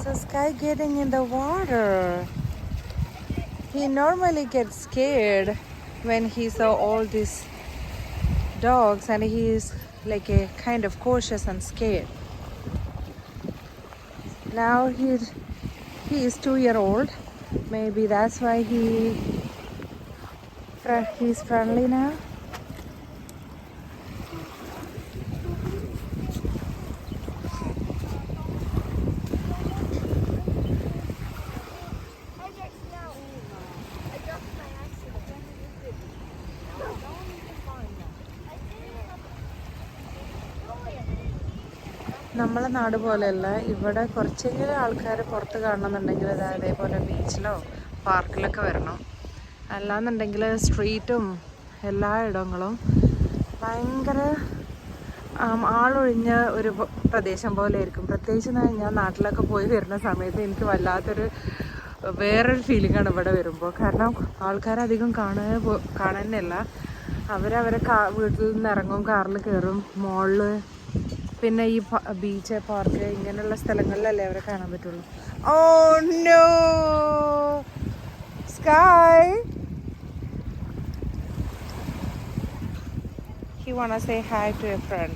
So Sky getting in the water. He normally gets scared when he saw all these dogs, and he is like a kind of cautious and scared. Now he is 2-year-old. Maybe that's why he's friendly now. നമ്മളെ നാട് പോലെയല്ല, ഇവിടെ കുറച്ചെങ്കിലും ആൾക്കാർ പുറത്ത് കാണണമെന്നുണ്ടെങ്കിൽ അതേപോലെ ബീച്ചിലോ പാർക്കിലൊക്കെ വരണം. അല്ലാന്നുണ്ടെങ്കിൽ സ്ട്രീറ്റും എല്ലാ ഇടങ്ങളും ഭയങ്കര ആളൊഴിഞ്ഞ ഒരു പ്രദേശം പോലെ ആയിരിക്കും. പ്രത്യേകിച്ച് ഞാൻ നാട്ടിലൊക്കെ പോയി വരുന്ന സമയത്ത് എനിക്ക് വല്ലാത്തൊരു വേറൊരു ഫീലിംഗാണ് ഇവിടെ വരുമ്പോൾ. കാരണം ആൾക്കാരധികം കാണാനല്ല, അവരവരെ വീട്ടിൽ നിന്ന് ഇറങ്ങും, കാറിൽ കയറും, മോളിൽ പിന്നെ ഈ ബീച്ച് പാർക്ക് ഇങ്ങനെയുള്ള സ്ഥലങ്ങളിലല്ലേ അവരെ കാണാൻ പറ്റുള്ളൂ. Oh no Sky, he wanna say hi to a friend.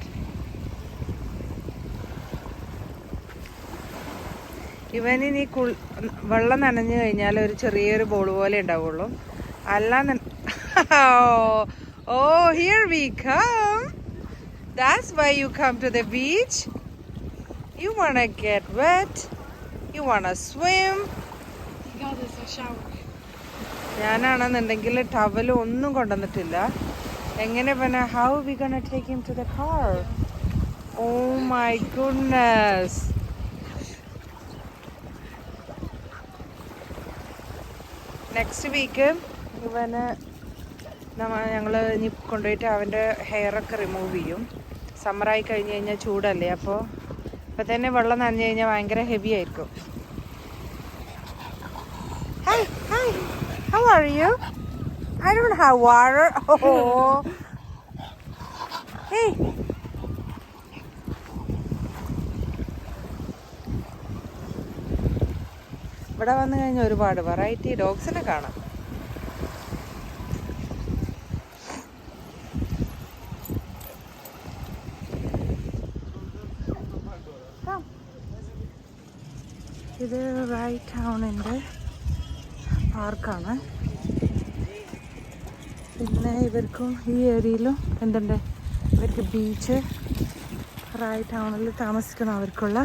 ഇവനിനി വെള്ളം നനഞ്ഞു കഴിഞ്ഞാൽ ഒരു ചെറിയൊരു ബോൾ പോലെ ഉണ്ടാവുള്ളൂ. Oh, here we come. That's why you come to the beach. You wanna get wet. You wanna swim. ഞാനാണെന്നുണ്ടെങ്കിൽ ടവൽ ഒന്നും കൊണ്ടുവന്നിട്ടില്ല. എങ്ങനെ പിന്നെ how we gonna take him to the car? Oh my goodness. Next week ഇവന് ഞങ്ങൾ ഇനി കൊണ്ടുപോയിട്ട് അവൻ്റെ ഹെയറൊക്കെ റിമൂവ് ചെയ്യും. സമ്മറായി കഴിഞ്ഞ് കഴിഞ്ഞാൽ ചൂടല്ലേ, അപ്പോൾ ഇപ്പം തന്നെ വെള്ളം നനഞ്ഞു കഴിഞ്ഞാൽ ഭയങ്കര ഹെവി ആയിരിക്കും. Hi, hi, how are you? I don't have water. Oh, hey. ഇവിടെ വന്നു കഴിഞ്ഞാൽ ഒരുപാട് വെറൈറ്റി ഡോഗ്സിനെ കാണാം. ഇത് റൈറ്റ് ടൗണിൻ്റെ പാർക്കാണ്. പിന്നെ ഇവർക്കും ഈ ഏരിയയിലും എന്തുണ്ട്, ഇവർക്ക് ബീച്ച് റൈറ്റ് ടൗണിൽ താമസിക്കുന്നവർക്കുള്ള